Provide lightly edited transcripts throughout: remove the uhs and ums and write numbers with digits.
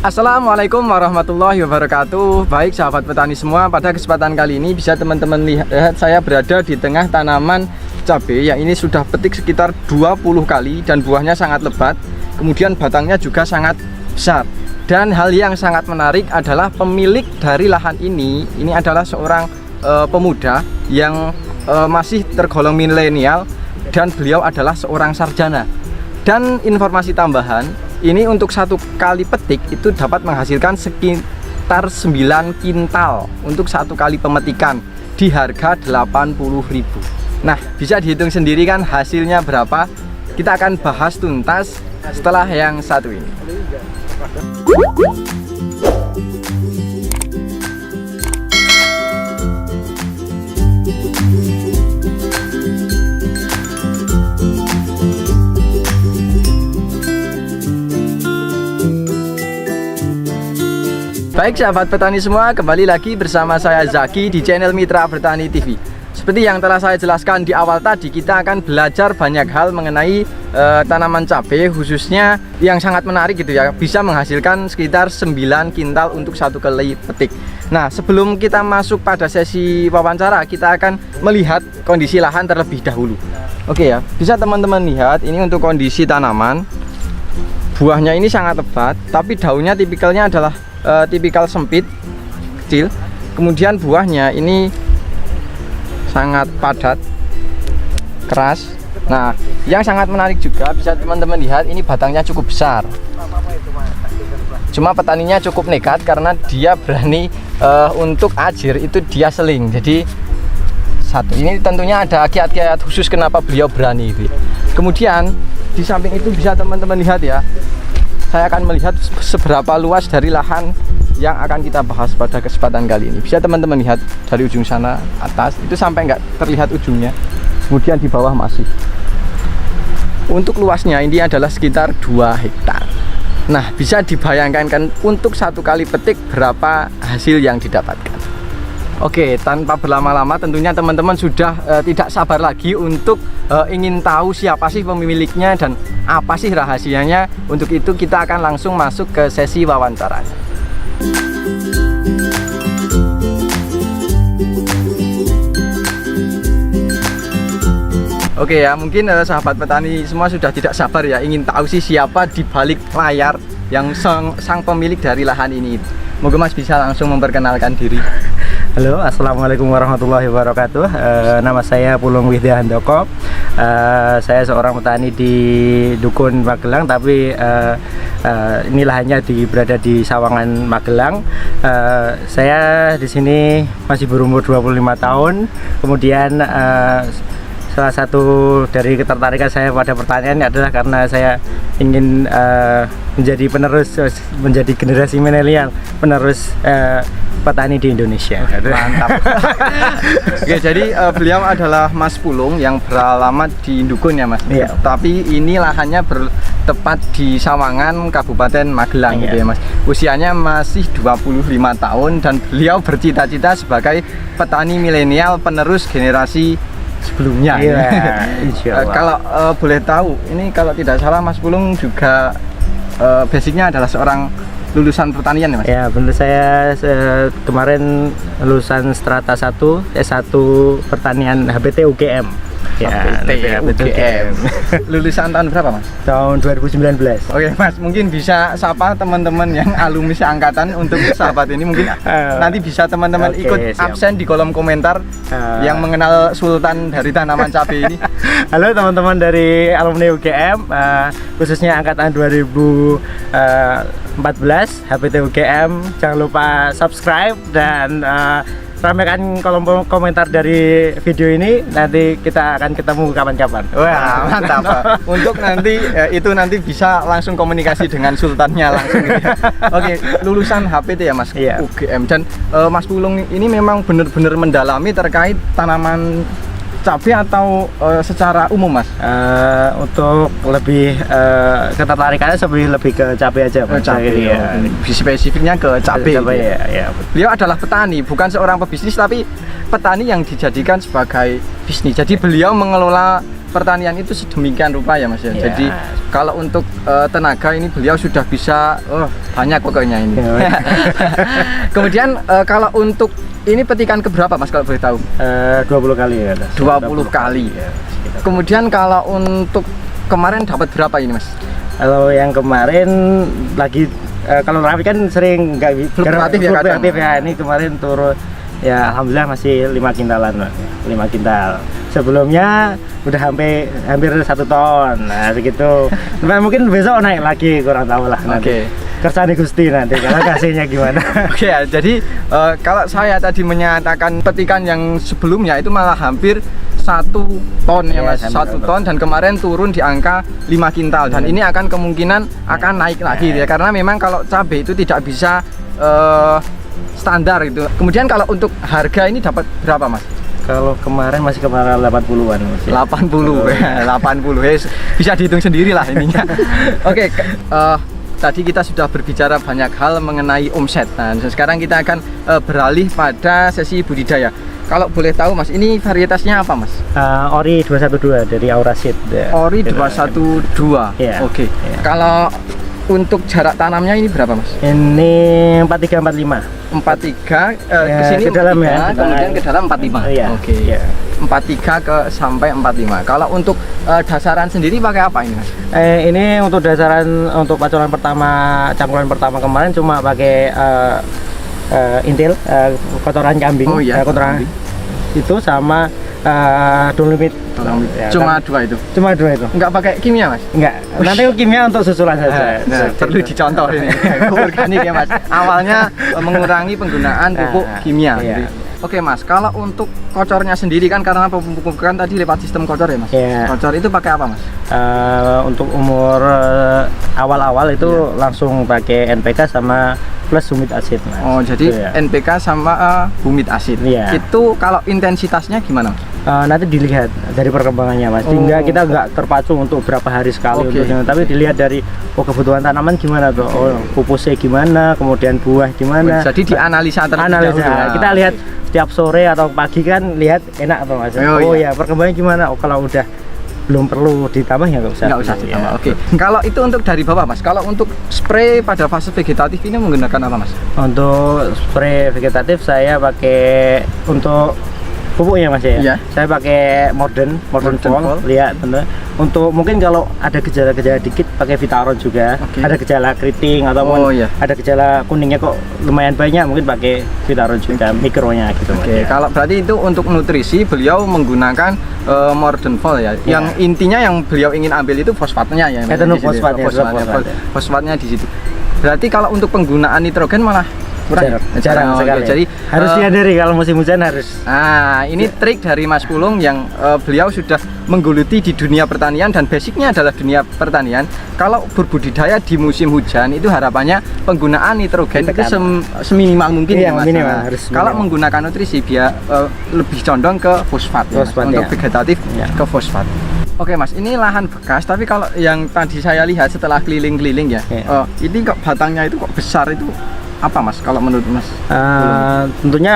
Assalamualaikum warahmatullahi wabarakatuh. Baik sahabat petani semua, pada kesempatan kali ini bisa teman-teman lihat saya berada di tengah tanaman cabai yang ini sudah petik sekitar 20 kali dan buahnya sangat lebat. Kemudian batangnya juga sangat besar. Dan hal yang sangat menarik adalah pemilik dari lahan ini adalah seorang pemuda yang masih tergolong milenial dan beliau adalah seorang sarjana. Dan informasi tambahan, ini untuk satu kali petik itu dapat menghasilkan sekitar 9 kintal untuk satu kali pemetikan di harga 80.000. Nah, bisa dihitung sendiri kan hasilnya berapa? Kita akan bahas tuntas setelah yang satu ini. Baik sahabat petani semua, kembali lagi bersama saya Zaki di channel Mitra Bertani TV. Seperti yang telah saya jelaskan di awal tadi, kita akan belajar banyak hal mengenai tanaman cabai, khususnya yang sangat menarik gitu ya, bisa menghasilkan sekitar 9 kintal untuk satu kali petik. Nah, sebelum kita masuk pada sesi wawancara, kita akan melihat kondisi lahan terlebih dahulu. Oke ya, bisa teman-teman lihat ini untuk kondisi tanaman. Buahnya ini sangat lebat, tapi daunnya tipikalnya adalah tipikal sempit, kecil. Kemudian buahnya ini sangat padat, keras. Nah, yang sangat menarik juga bisa teman-teman lihat, ini batangnya cukup besar. Cuma petaninya cukup nekat karena dia berani untuk ajir itu dia seling. Jadi satu ini tentunya ada kiat-kiat khusus kenapa beliau berani itu. Kemudian di samping itu bisa teman-teman lihat ya, saya akan melihat seberapa luas dari lahan yang akan kita bahas pada kesempatan kali ini. Bisa teman-teman lihat dari ujung sana atas itu sampai nggak terlihat ujungnya. Kemudian di bawah masih. Untuk luasnya ini adalah sekitar 2 hektar. Nah, bisa dibayangkan kan untuk satu kali petik berapa hasil yang didapatkan. Oke, tanpa berlama-lama tentunya teman-teman sudah tidak sabar lagi untuk ingin tahu siapa sih pemiliknya dan apa sih rahasianya. Untuk itu kita akan langsung masuk ke sesi wawancaranya. Oke ya, mungkin sahabat petani semua sudah tidak sabar ya, ingin tahu sih siapa di balik layar yang sang pemilik dari lahan ini. Moga Mas bisa langsung memperkenalkan diri. Halo, assalamualaikum warahmatullahi wabarakatuh. Nama saya Pulung Widya Handoko. Saya seorang petani di Dukun Magelang, tapi ini lahannya berada di Sawangan Magelang. Saya di sini masih berumur 25 tahun. Kemudian salah satu dari ketertarikan saya pada pertanian adalah karena saya ingin menjadi penerus, menjadi generasi milenial, penerus petani di Indonesia. Mantap. Oke, jadi beliau adalah Mas Pulung yang beralamat di Dukun ya Mas. Iya. Tapi ini lahannya bertepat di Sawangan, Kabupaten Magelang. Iya. Gitu ya Mas. Usianya masih 25 tahun dan beliau bercita-cita sebagai petani milenial penerus generasi sebelumnya. Iya, insyaallah. Kalau boleh tahu, ini kalau tidak salah Mas Pulung juga basicnya adalah seorang lulusan pertanian ya Mas? Ya, benar, saya kemarin lulusan strata 1 S1 pertanian HBT UGM. Ya, HBT UGM. Lulusan tahun berapa Mas? Tahun 2019. Oke Mas, mungkin bisa sapa teman-teman yang alumni seangkatan untuk sahabat ini, mungkin nanti bisa teman-teman ikut absen di kolom komentar yang mengenal Sultan dari tanaman cabai ini. Halo teman-teman dari alumni UGM, khususnya angkatan 2014 HBT UGM. Jangan lupa subscribe dan ramaikan kolom komentar dari video ini. Nanti kita akan ketemu kapan-kapan. Wah, mantap Pak. Untuk nanti itu nanti bisa langsung komunikasi dengan sultannya langsung gitu ya. Oke, lulusan HPT ya Mas? Iya. UGM. Dan Mas Pulung ini memang benar-benar mendalami terkait tanaman cabai atau secara umum Mas? Untuk lebih ketertarikannya lebih ke cabai aja Mas. Cabai ya. Spesifiknya ke cabai. Ya. Beliau adalah petani, bukan seorang pebisnis tapi petani yang dijadikan sebagai bisnis. Jadi beliau mengelola pertanian itu sedemikian rupa ya Mas ya. Jadi kalau untuk tenaga ini beliau sudah bisa banyak pokoknya ini. Kemudian kalau untuk ini petikan keberapa Mas kalau boleh tahu? 20 kali ya. 20 kali. Ya, kemudian kalau untuk kemarin dapat berapa ini Mas? Kalau yang kemarin lagi kalau Raffi kan sering nggak fluktuatif ya. Ini kemarin turun ya, alhamdulillah masih 5 kintalan, 5 kintal. Sebelumnya udah hampir 1 ton. Nah, segitu. Nah, mungkin besok naik lagi, kurang tahu lah nanti. Kersane Gusti nanti kalau kasihnya gimana. Oke ya, jadi kalau saya tadi menyatakan petikan yang sebelumnya itu malah hampir 1 ton ya Mas, 1 ton, dan kemarin turun di angka 5 kintal dan ini akan kemungkinan akan naik lagi ya, karena memang kalau cabai itu tidak bisa standar itu. Kemudian kalau untuk harga ini dapat berapa Mas? Kalau kemarin masih kemarin 80-an Mas. 80 ya, 80 ya, bisa dihitung sendiri lah ininya. Oke, tadi kita sudah berbicara banyak hal mengenai omset. Nah, sekarang kita akan beralih pada sesi budidaya. Kalau boleh tahu Mas, ini varietasnya apa Mas? Ori 212 dari Auraseed. Ori 212. Ya. Oke. Kalau untuk jarak tanamnya ini berapa Mas? Ini 43-45. 43 ke sini ke dalam 43, ya. Kemudian ke dalam 45. Iya. Oke. Iya. 43 ke sampai 45. Kalau untuk dasaran sendiri pakai apa ini Mas? Ini untuk dasaran untuk campuran pertama kemarin cuma pakai intil, kotoran kambing, Oh iya, kotoran kambing. Itu sama Dolomit. Ya, Cuma 2 itu. Cuma 2 itu. Enggak pakai kimia Mas? Enggak. Nanti kimia untuk susulan saja. Nah, perlu dicontoh ini. Pupuk organik ya Mas. Awalnya mengurangi penggunaan pupuk kimia. Iya. Oke Mas, kalau untuk kocornya sendiri kan karena pemupukan tadi lewat sistem kocor ya Mas? Iya. Kocor itu pakai apa Mas? Untuk umur awal-awal itu langsung pakai NPK sama plus humid acid Mas. Oh, jadi NPK sama humid acid. Iya. Itu kalau intensitasnya gimana Mas? Nanti dilihat dari perkembangannya Mas, sehingga kita nggak terpacu untuk berapa hari sekali tapi dilihat dari kebutuhan tanaman gimana tuh, pupusnya gimana, kemudian buah gimana. Jadi dianalisa terlebih dahulu. Kita lihat setiap sore atau pagi kan lihat enak tuh Mas. Ya perkembangannya gimana. Kalau udah belum perlu ditambah ya nggak usah ditambah. Oke. Kalau itu untuk dari bawah Mas, kalau untuk spray pada fase vegetatif ini menggunakan apa Mas? Untuk spray vegetatif saya pakai untuk pupuknya Mas ya. Iya. Saya pakai modern fall. Lihat bener. Untuk mungkin kalau ada gejala-gejala dikit pakai Vitaron juga. Ada gejala keriting ataupun ada gejala kuningnya kok lumayan banyak, mungkin pakai Vitaron juga mikronya gitu. Oke. Kalau berarti itu untuk nutrisi beliau menggunakan modern fall ya. Yang intinya yang beliau ingin ambil itu fosfatnya ya. Fosfatnya di situ. Berarti kalau untuk penggunaan nitrogen malah jarang sekali. Jadi harus dihindari kalau musim hujan harus. Nah, ini trik dari Mas Pulung yang beliau sudah menggeluti di dunia pertanian dan basicnya adalah dunia pertanian. Kalau berbudidaya di musim hujan itu harapannya penggunaan nitrogen itu seminimal mungkin ya Mas. Kalau menggunakan nutrisi biar lebih condong ke fosfat ya, untuk vegetatif ke fosfat. Oke Mas, ini lahan bekas, tapi kalau yang tadi saya lihat setelah keliling-keliling ya, ini kok batangnya itu kok besar itu apa Mas kalau menurut Mas? Tentunya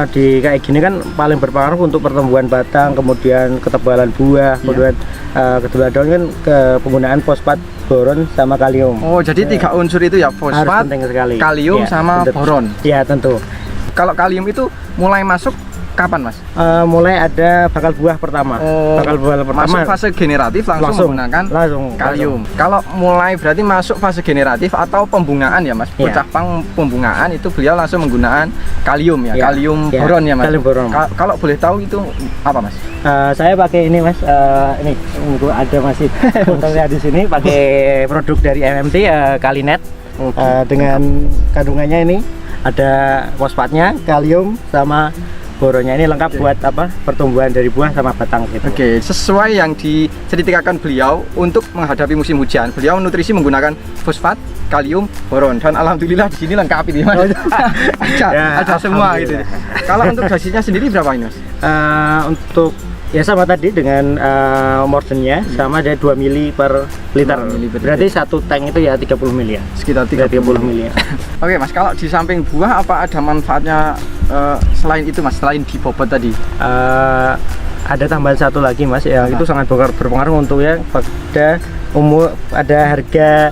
di kayak gini kan paling berpengaruh untuk pertumbuhan batang, kemudian ketebalan buah, kemudian ketebalan daun kan ke penggunaan fosfat, boron sama kalium. Oh, jadi 3 unsur itu ya, fosfat, kalium sama boron. Iya, tentu. Kalau kalium itu mulai masuk kapan Mas? Mulai ada bakal buah pertama. Bakal buah pertama. Masuk fase generatif langsung menggunakan kalium. Kalau mulai berarti masuk fase generatif atau pembungaan ya Mas. Bocah pang pembungaan itu beliau langsung menggunakan kalium ya. Kalium boron ya Mas. Kalium boron. Kalau boleh tahu itu apa Mas? Saya pakai ini Mas. Ini ada masih fotonya di sini pakai produk dari MMT Kalinet. Dengan kandungannya ini ada fosfatnya, kalium sama boronnya, ini lengkap buat apa pertumbuhan dari buah sama batang gitu. Oke, sesuai yang diceritakan beliau untuk menghadapi musim hujan, beliau nutrisi menggunakan fosfat, kalium, boron, dan alhamdulillah di sini lengkap ini Mas. ada semua gitu. Kalau untuk dosisnya sendiri berapa ini Mas? Untuk Ya sama tadi dengan morsennya sama ada 2 mili per liter. 2 mili per Berarti satu tank itu ya 30 mili ya. Sekitar 30 mili ya. Oke Mas, kalau di samping buah apa ada manfaatnya selain itu Mas, selain di bobot tadi? Ada tambahan satu lagi Mas, ya itu sangat berpengaruh untuk yang pada ada harga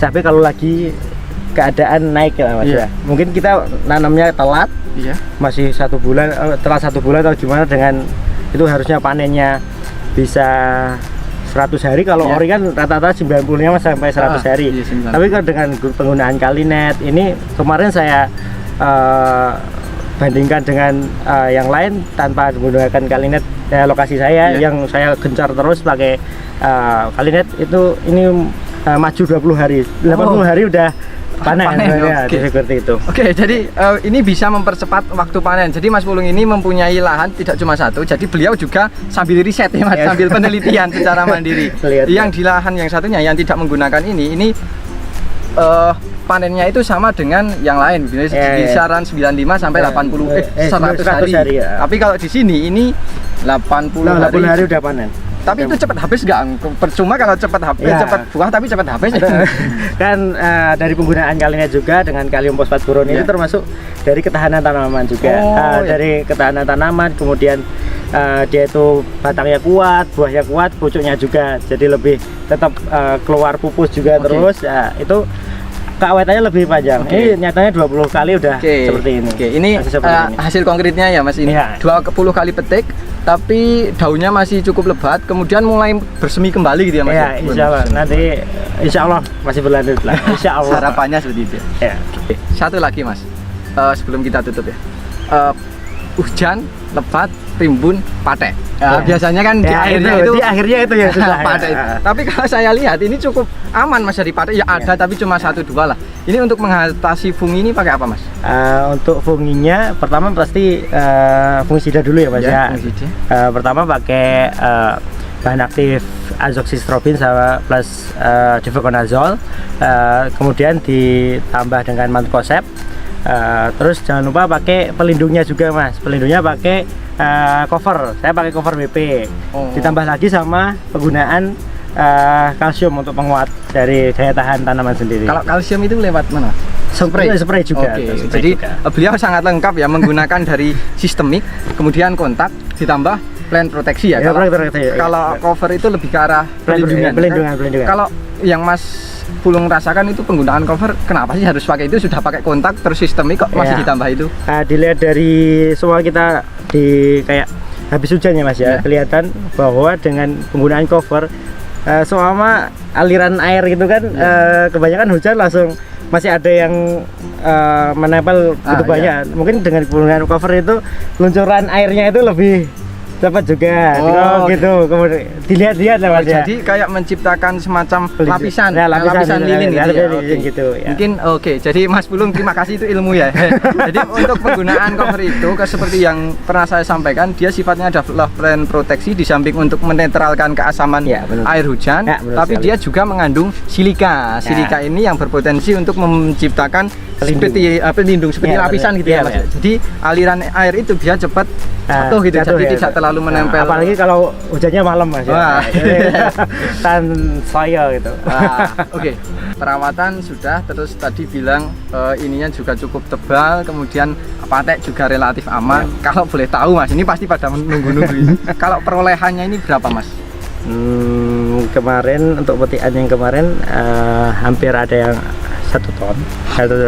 cabai kalau lagi keadaan naik ya Mas ya. Mungkin kita nanamnya telat, masih 1 bulan, telat 1 bulan atau gimana, dengan itu harusnya panennya bisa 100 hari. Kalau ori kan rata-rata 90-nya sampai 100 hari. Tapi kalau dengan penggunaan Kalinet ini, kemarin saya bandingkan dengan yang lain tanpa menggunakan Kalinet, lokasi saya yang saya gencar terus pakai Kalinet itu, ini maju 20 hari, 80 hari udah panen ya, seperti itu. Oke, jadi ini bisa mempercepat waktu panen. Jadi Mas Pulung ini mempunyai lahan tidak cuma satu, jadi beliau juga sambil riset ya Mas, sambil penelitian secara mandiri. Yang di lahan yang satunya yang tidak menggunakan ini panennya itu sama dengan yang lain, kisaran 95 sampai 100 hari. Tapi kalau di sini ini 80 hari udah panen. Tapi itu cepat habis nggak? Percuma kalau cepat habis, cepat buah tapi cepat habis. Kan dari penggunaan Kalinet juga dengan kalium fosfat boron itu termasuk dari ketahanan tanaman juga. Dari ketahanan tanaman, kemudian dia itu batangnya kuat, buahnya kuat, pucuknya juga, jadi lebih tetap keluar pupus juga terus. Itu keawetannya lebih panjang. Ini nyatanya 20 kali udah seperti ini. Ini hasil konkretnya ya Mas, ini 20 kali petik tapi daunnya masih cukup lebat, kemudian mulai bersemi kembali gitu ya Mas. Ya, insya Allah. Nanti insya Allah masih berlanjut lah. Insya Allah. Harapannya seperti itu ya. Satu lagi Mas, sebelum kita tutup ya, hujan, lebat, rimbun, patek. Biasanya kan di akhirnya itu ya susah. Patek. Tapi kalau saya lihat ini cukup aman Mas dari patek. Ya ada tapi cuma 1-2 lah. Ini untuk mengatasi fungi ini pakai apa Mas? Untuk funginya pertama pasti fungisida dulu ya Mas ya. Pertama pakai bahan aktif azoxystrobin sama plus difluconazole, kemudian ditambah dengan mancozeb. Terus jangan lupa pakai pelindungnya juga Mas. Pelindungnya pakai cover. Saya pakai cover BP. Ditambah lagi sama penggunaan kalsium untuk penguat dari daya tahan tanaman sendiri. Kalau kalsium itu lewat mana? Spray juga. Jadi beliau sangat lengkap ya, menggunakan dari sistemik, kemudian kontak, ditambah plant proteksi ya. Kalau cover itu lebih ke arah pelindungan. Kalau yang Mas Pulung rasakan itu penggunaan cover, kenapa sih harus pakai itu? Sudah pakai kontak terus sistemik kok masih ditambah itu? Dilihat dari semua kita di kayak habis hujan ya Mas ya, kelihatan bahwa dengan penggunaan cover selama aliran air gitu kan, kebanyakan hujan langsung masih ada yang menempel gitu banyak. Mungkin dengan penggunaan cover itu luncuran airnya itu lebih cepat juga, gitu. Kemudian dilihat-lihat lah Mas. Jadi kayak menciptakan semacam lapisan lilin gitu. Ya. Mungkin jadi Mas Pulung terima kasih, itu ilmu ya. Jadi untuk penggunaan cover itu seperti yang pernah saya sampaikan, dia sifatnya adalah plant proteksi, di samping untuk menetralkan keasaman air hujan, tapi dia juga mengandung silika. Silika ini yang berpotensi untuk menciptakan seperti pelindung, seperti lapisan gitu ya Mas. Jadi aliran air itu bisa cepat jatuh gitu, jadi tidak terlalu menempel. Apalagi kalau hujannya malam Mas ya. Tan saya gitu. Perawatan sudah, terus tadi bilang ininya juga cukup tebal, kemudian patek juga relatif aman. Kalau boleh tahu Mas, ini pasti pada menunggu-nunggu. Kalau perolehannya ini berapa Mas? Kemarin untuk petikan yang kemarin hampir ada yang 1 ton, hampir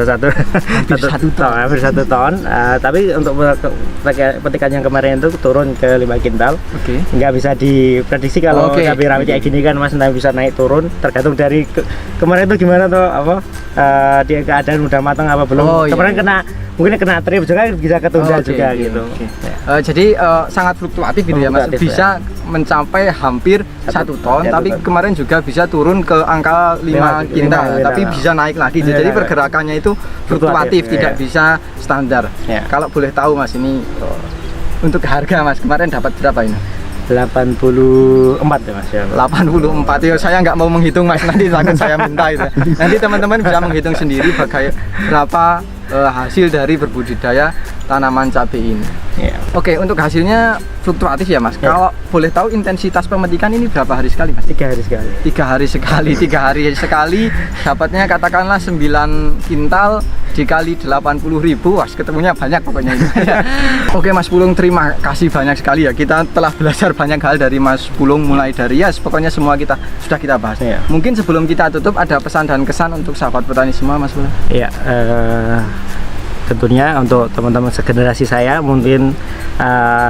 1 ton. Tapi untuk petikan yang kemarin itu turun ke 5 kintal. Nggak bisa diprediksi kalau cabai rawit kayak gini kan Mas, nanti bisa naik turun tergantung dari kemarin itu gimana tuh, dia keadaan udah matang apa belum. Kemarin mungkin kena trip juga, bisa ketunda juga gitu. Jadi sangat fluktuatif gitu ya Mas, bisa mencapai hampir 1 ton, tapi kemarin juga bisa turun ke angka 5 kintal, tapi bisa naik lagi. Jadi pergerakannya itu fluktuatif, tidak bisa standar. Kalau boleh tahu Mas, ini untuk harga Mas kemarin dapat berapa ini? 84 ya Mas ya. 84 ya, saya nggak mau menghitung Mas, nanti takut saya minta itu. Nanti teman-teman bisa menghitung sendiri berapa hasil dari berbudidaya tanaman cabai ini. Ya. Oke, untuk hasilnya fluktuatif ya Mas. Ya. Kalau boleh tahu intensitas pemetikan ini berapa hari sekali Mas? 3 hari sekali. 3 hari sekali, 3 hari sekali dapatnya katakanlah 9 kintal dikali 80.000, wah ketemunya banyak pokoknya ini. Oke Mas Pulung, terima kasih banyak sekali ya. Kita telah belajar banyak hal dari Mas Pulung, mulai dari pokoknya semua sudah kita bahas. Ya. Mungkin sebelum kita tutup ada pesan dan kesan untuk sahabat petani semua Mas Pulung. Iya, tentunya untuk teman-teman segenerasi saya mungkin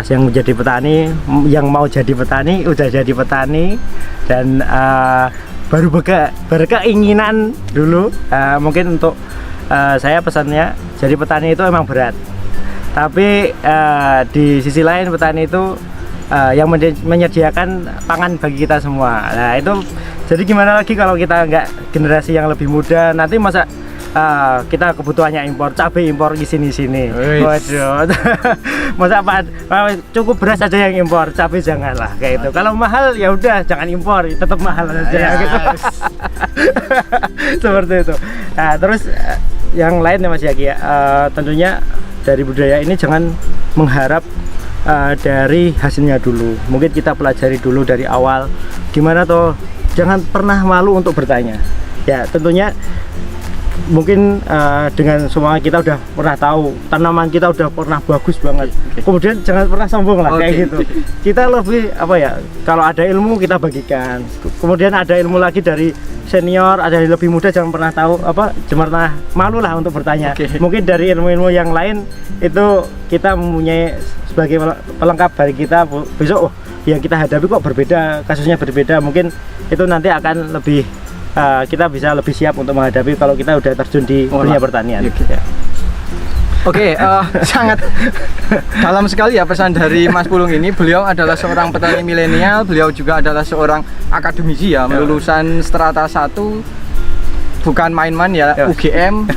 yang menjadi petani, yang mau jadi petani, udah jadi petani dan baru berkeinginan dulu, mungkin untuk saya pesannya, jadi petani itu emang berat, tapi di sisi lain petani itu yang menyediakan pangan bagi kita semua. Nah itu, jadi gimana lagi kalau kita nggak generasi yang lebih muda, nanti masa kita kebutuhannya impor, cabai impor di sini. Waduh, masa apa? Cukup beras aja yang impor, cabai janganlah kayak itu. Kalau mahal ya udah jangan impor, tetap mahal aja gitu. Seperti itu. Nah, terus yang lain ya Mas Yaki ya, tentunya dari budaya ini jangan mengharap dari hasilnya dulu. Mungkin kita pelajari dulu dari awal gimana toh, jangan pernah malu untuk bertanya. Ya tentunya mungkin dengan semua kita udah pernah tahu, tanaman kita udah pernah bagus banget. Kemudian jangan pernah sombong lah kayak gitu. Kita lebih apa ya, kalau ada ilmu kita bagikan. Kemudian ada ilmu lagi dari senior, ada yang lebih muda, jangan pernah tahu jangan pernah malu lah untuk bertanya. Mungkin dari ilmu-ilmu yang lain itu kita mempunyai sebagai pelengkap dari kita besok. Yang kita hadapi kok berbeda, kasusnya berbeda, mungkin itu nanti akan lebih kita bisa lebih siap untuk menghadapi kalau kita udah terjun di dunia pertanian. Oke, sangat dalam sekali ya pesan dari Mas Pulung ini. Beliau adalah seorang petani milenial, beliau juga adalah seorang akademisi ya, lulusan strata 1, bukan main-main ya, UGM.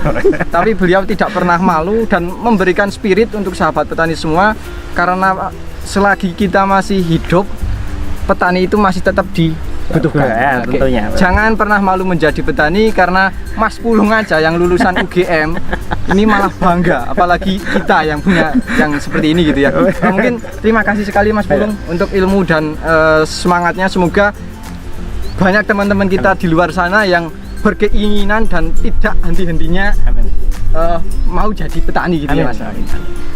Tapi beliau tidak pernah malu dan memberikan spirit untuk sahabat petani semua, karena selagi kita masih hidup, petani itu masih tetap dibutuhkan. Ya, tentunya. Jangan pernah malu menjadi petani, karena Mas Pulung aja yang lulusan UGM ini malah bangga, apalagi kita yang punya yang seperti ini gitu ya. Mungkin terima kasih sekali Mas Pulung untuk ilmu dan semangatnya. Semoga banyak teman-teman kita di luar sana yang berkeinginan dan tidak henti-hentinya mau jadi petani gitu ya Mas.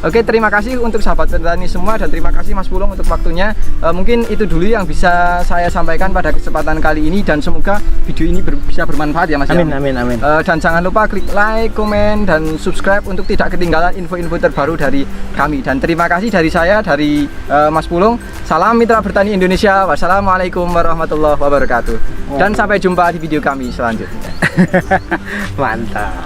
Oke, terima kasih untuk sahabat petani semua dan terima kasih Mas Pulung untuk waktunya. Mungkin itu dulu yang bisa saya sampaikan pada kesempatan kali ini, dan semoga video ini bisa bermanfaat ya Mas. Amin. Dan jangan lupa klik like, komen, dan subscribe untuk tidak ketinggalan info-info terbaru dari kami. Dan terima kasih dari saya, dari Mas Pulung. Salam mitra bertani Indonesia. Wassalamualaikum warahmatullahi wabarakatuh. Dan sampai jumpa di video kami selanjutnya. Mantap.